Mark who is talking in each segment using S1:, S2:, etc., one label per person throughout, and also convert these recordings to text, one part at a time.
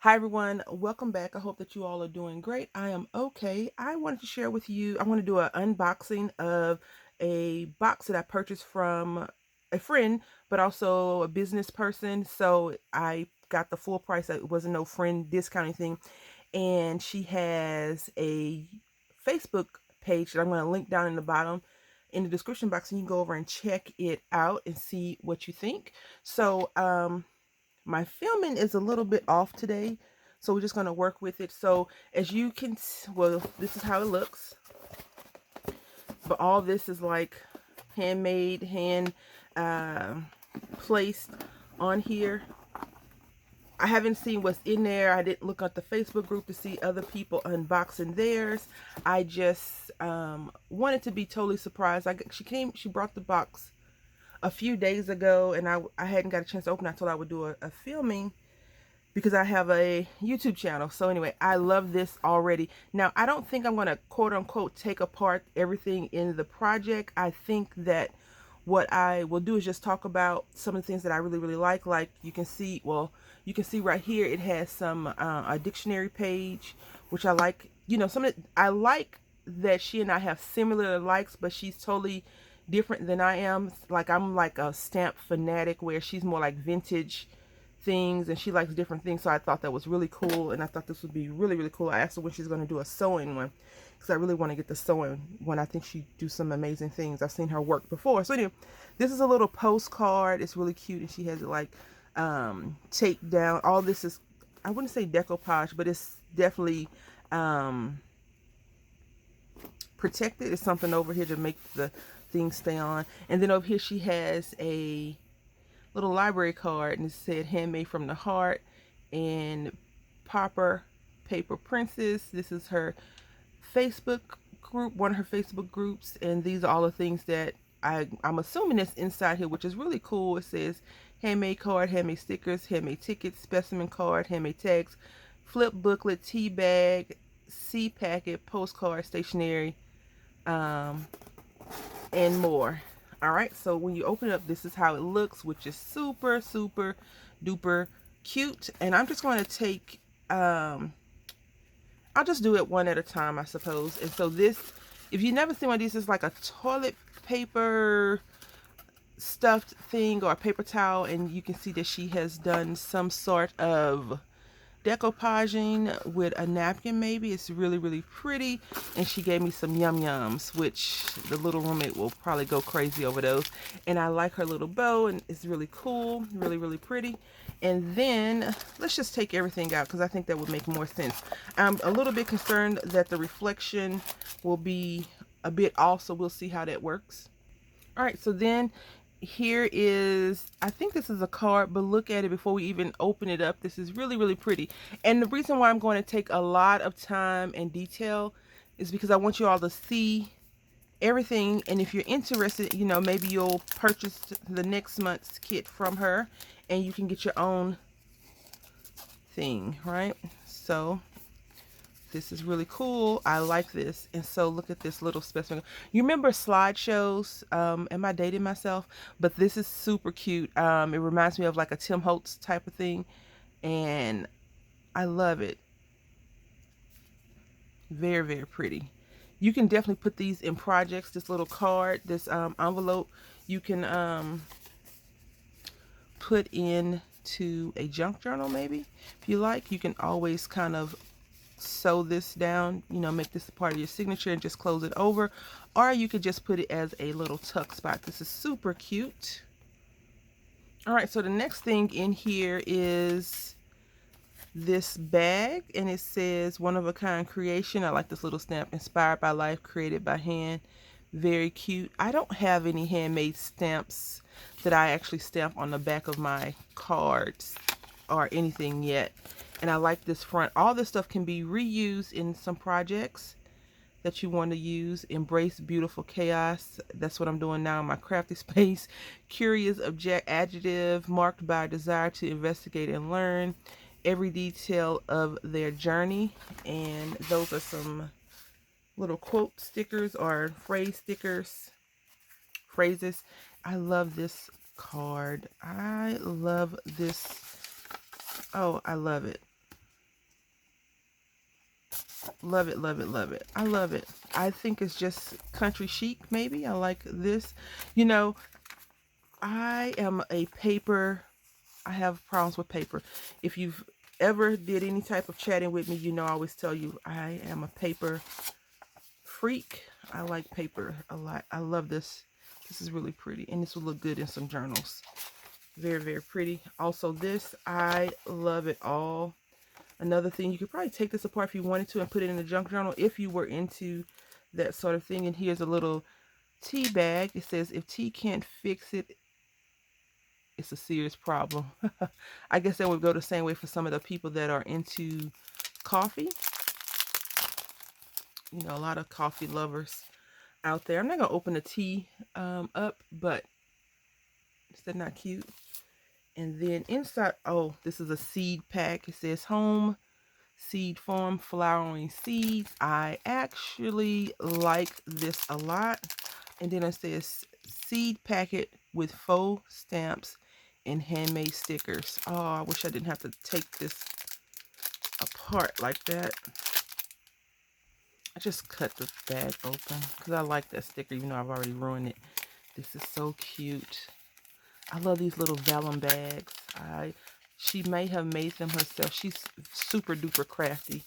S1: Hi everyone, welcome back. I hope that you all are doing great. I am okay. I wanted to share with you, I want to do an unboxing of a box that I purchased from a friend, but also a business person. So I got the full price. It wasn't no friend discounting thing. And she has a Facebook page that I'm going to link down in the bottom in the description box, and you can go over and check it out and see what you think. So, my filming is a little bit off today, so we're just going to work with it. So as you can, well, this is how it looks, but all this is like handmade, hand uh, placed on here. I haven't seen what's in there. I didn't look at the Facebook group to see other people unboxing theirs. I just wanted to be totally surprised. She brought the box a few days ago, and I hadn't got a chance to open it. I told her I would do a filming because I have a YouTube channel. So anyway, I love this already. Now, I don't think I'm going to quote unquote take apart everything in the project. I think that what I will do is just talk about some of the things that I really, really like. Like you can see, well, you can see right here, it has some, a dictionary page, which I like. You know, I like that she and I have similar likes, but she's totally different than I am. Like I'm like a stamp fanatic, where she's more like vintage things and she likes different things. So I thought that was really cool, and I thought this would be really, really cool. I asked her when she's going to do a sewing one, because I really want to get the sewing one. I think she do some amazing things. I've seen her work before. So anyway, this is a little postcard. It's really cute, and she has it like taped down. All this is, I wouldn't say decoupage, but it's definitely protected. It's something over here to make the thing stay on. And then over here she has a little library card, and it said handmade from the heart, and Popper Paper Princess. This is her Facebook group, one of her Facebook groups, and these are all the things that I'm assuming that's inside here, which is really cool. It says handmade card, handmade stickers, handmade tickets, specimen card, handmade tags, flip booklet, tea bag, C packet, postcard, stationery, and more. All right, so when you open it up, this is how it looks, which is super, super duper cute. And I'm just going to take, I'll just do it one at a time, I suppose. And so this, if you've never seen one of these, it's like a toilet paper stuffed thing or a paper towel. And you can see that she has done some sort of decoupaging with a napkin. Maybe it's really, really pretty. And she gave me some yum yums, which the little roommate will probably go crazy over those. And I like her little bow, and it's really cool, really, really pretty. And then let's just take everything out, because I think that would make more sense. I'm a little bit concerned that the reflection will be a bit off, so we'll see how that works. All right, so then here is, I think this is a card, but look at it before we even open it up. This is really, really pretty. And the reason why I'm going to take a lot of time and detail is because I want you all to see everything. And if you're interested, you know, maybe you'll purchase the next month's kit from her, and you can get your own thing, right? So this is really cool. I like this. And so look at this little specimen. You remember slideshows? Am I dating myself? But this is super cute. It reminds me of like a Tim Holtz type of thing. And I love it. Very, very pretty. You can definitely put these in projects. This little card, this envelope, you can put into a junk journal maybe. If you like, you can always kind of sew this down, you know, make this a part of your signature and just close it over. Or you could just put it as a little tuck spot. This is super cute. All right, so the next thing in here is this bag, and it says one of a kind creation. I like this little stamp, inspired by life, created by hand. Very cute. I don't have any handmade stamps that I actually stamp on the back of my cards or anything yet. And I like this front. All this stuff can be reused in some projects that you want to use. Embrace beautiful chaos. That's what I'm doing now in my crafty space. Curious adjective, marked by a desire to investigate and learn every detail of their journey. And those are some little quote stickers or phrase stickers, phrases. I love this card. I love this. Oh, I love it. Love it, love it, love it. I love it. I think it's just country chic, maybe. I like this. You know, I am a paper, I have problems with paper. If you've ever did any type of chatting with me, you know I always tell you I am a paper freak. I like paper a lot. I love this. This is really pretty, and this will look good in some journals. Very, very pretty. Also, this, I love it all. Another thing, you could probably take this apart if you wanted to and put it in a junk journal if you were into that sort of thing. And here's a little tea bag. It says, if tea can't fix it, it's a serious problem. I guess that would go the same way for some of the people that are into coffee. You know, a lot of coffee lovers out there. I'm not going to open the tea up, but is that not cute? And then inside, oh, this is a seed pack. It says home seed farm flowering seeds. I actually like this a lot. And then it says seed packet with faux stamps and handmade stickers. Oh, I wish I didn't have to take this apart like that. I just cut the bag open because I like that sticker, even though I've already ruined it. This is so cute. I love these little vellum bags. She may have made them herself. She's super duper crafty.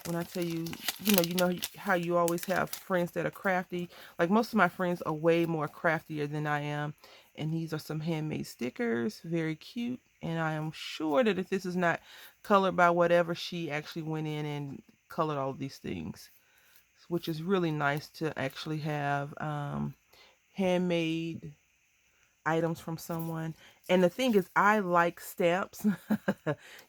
S1: When I tell you, you know how you always have friends that are crafty. Like most of my friends are way more craftier than I am. And these are some handmade stickers. Very cute. And I am sure that if this is not colored by whatever, she actually went in and colored all these things. Which is really nice to actually have handmade items from someone. And the thing is, I like stamps.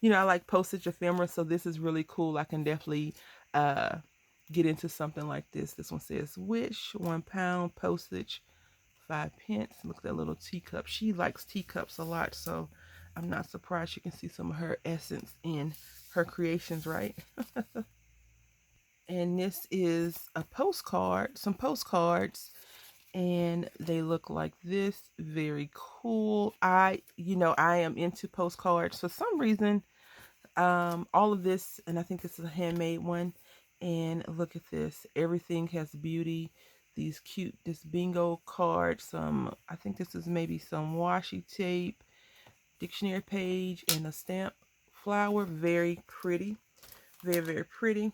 S1: You know, I like postage ephemera, so this is really cool. I can definitely get into something like this. This one says wish, £1 postage, 5 pence. Look at that little teacup. She likes teacups a lot, so I'm not surprised you can see some of her essence in her creations, right? And this is a postcard, some postcards, and they look like this. Very cool. I am into postcards for some reason. All of this, and I think this is a handmade one. And look at this. Everything has beauty. These cute, this bingo card, I think this is maybe some washi tape, dictionary page, and a stamp flower. Very pretty. Very, very pretty.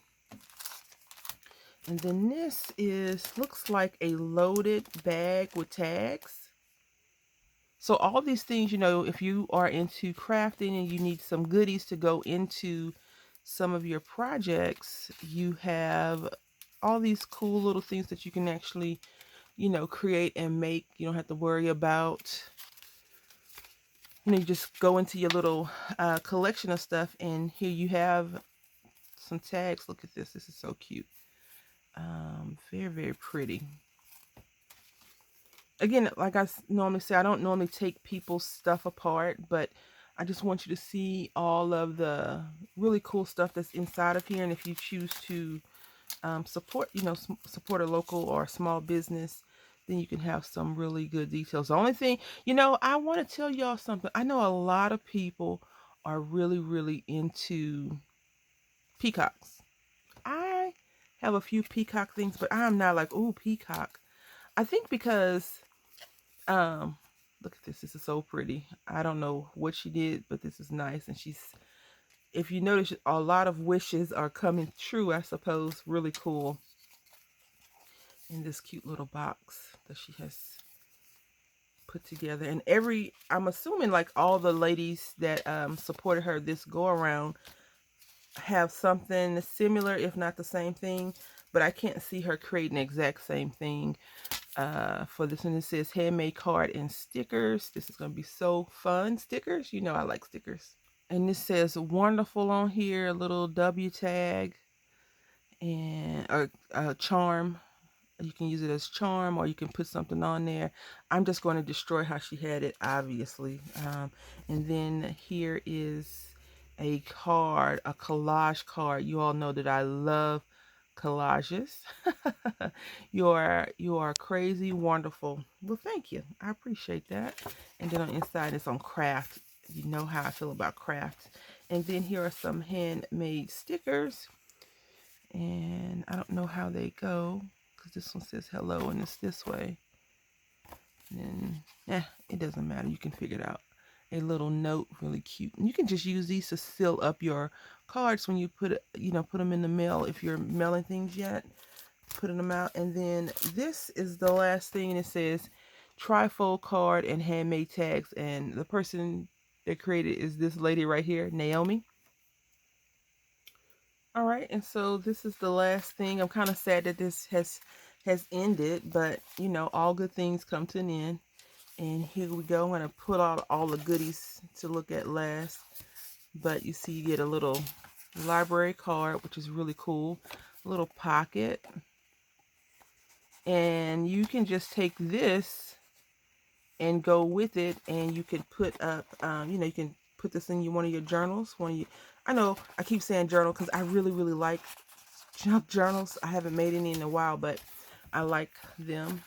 S1: And then this looks like a loaded bag with tags. So all these things, you know, if you are into crafting and you need some goodies to go into some of your projects, you have all these cool little things that you can actually, you know, create and make. You don't have to worry about, you know, you just go into your little collection of stuff, and here you have some tags. Look at this. This is so cute. Very, very pretty. Again, like I normally say, I don't normally take people's stuff apart, but I just want you to see all of the really cool stuff that's inside of here. And if you choose to support, you know, support a local or a small business, then you can have some really good details. The only thing, you know, I want to tell y'all something. I know a lot of people are really, really into peacocks. I have a few peacock things, but I'm not like, ooh, peacock. I think because look at this. This is so pretty. I don't know what she did, but this is nice. And if you notice, a lot of wishes are coming true, I suppose. Really cool. In this cute little box that she has put together. And I'm assuming like all the ladies that supported her this go around have something similar, if not the same thing. But I can't see her creating the exact same thing. For this one, it says handmade card and stickers. This is going to be so fun. Stickers, you know I like stickers. And this says wonderful on here, a little W tag and a charm. You can use it as charm, or you can put something on there. I'm just going to destroy how she had it, obviously. And then here is a card, a collage card. You all know that I love collages. You are crazy wonderful. Well, thank you. I appreciate that. And then on the inside it's on craft. You know how I feel about craft. And then here are some handmade stickers. And I don't know how they go because this one says hello and it's this way. And then, it doesn't matter. You can figure it out. A little note, really cute. And you can just use these to seal up your cards when you put it, put them in the mail. If you're mailing things yet, putting them out. And then this is the last thing, and it says Trifold Card and handmade tags. And the person that created is this lady right here, Naomi. All right, and so this is the last thing. I'm kind of sad that this has ended, but all good things come to an end. And here we go. I'm going to put out all the goodies to look at last. But you see, you get a little library card, which is really cool. A little pocket. And you can just take this and go with it, and you can put up, you can put this in one of your journals. I know I keep saying journal because I really, really like junk journals. I haven't made any in a while, but I like them.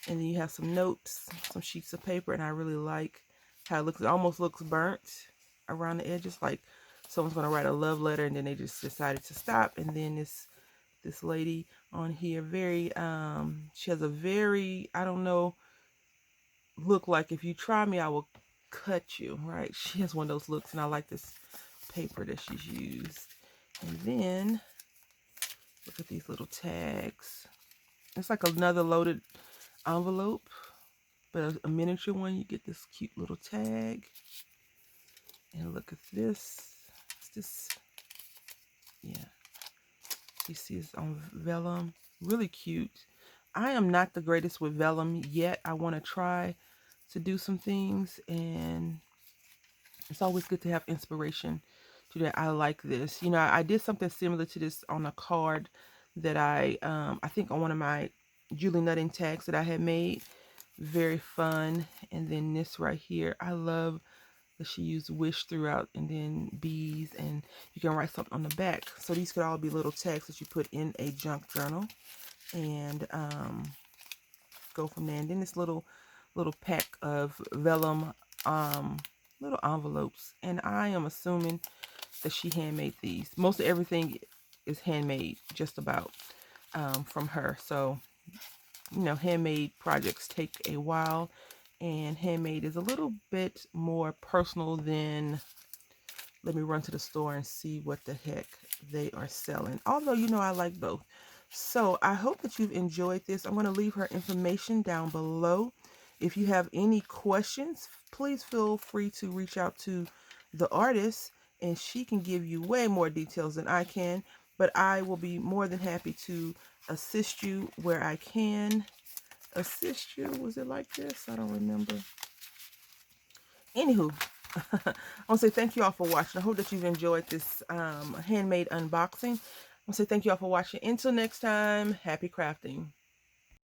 S1: And then you have some notes, some sheets of paper, and I really like how it looks. It almost looks burnt around the edges, like someone's going to write a love letter and then they just decided to stop. And then this lady on here, she has a very, I don't know, look like if you try me, I will cut you, right? She has one of those looks, and I like this paper that she's used. And then look at these little tags. It's like another loaded envelope, but a miniature one. You get this cute little tag. And look at this. It's this, yeah. You see it's on vellum. Really cute. I am not the greatest with vellum yet. I want to try to do some things, and it's always good to have inspiration to that. I like this. I did something similar to this on a card that I think on one of my Julie Nutting tags that I had made. Very fun. And then this right here, I love that she used wish throughout, and then bees, and you can write something on the back. So these could all be little tags that you put in a junk journal, and go from there. And then this little pack of vellum little envelopes, and I am assuming that she handmade these. Most of everything is handmade, just about, from her. So handmade projects take a while, and handmade is a little bit more personal than, let me run to the store and see what the heck they are selling. Although, I like both. So I hope that you've enjoyed this. I'm going to leave her information down below. If you have any questions, please feel free to reach out to the artist, and she can give you way more details than I can. But I will be more than happy to assist you where I can assist you. Was it like this? I don't remember. Anywho, I want to say thank you all for watching. I hope that you've enjoyed this handmade unboxing. I want to say thank you all for watching. Until next time, happy crafting.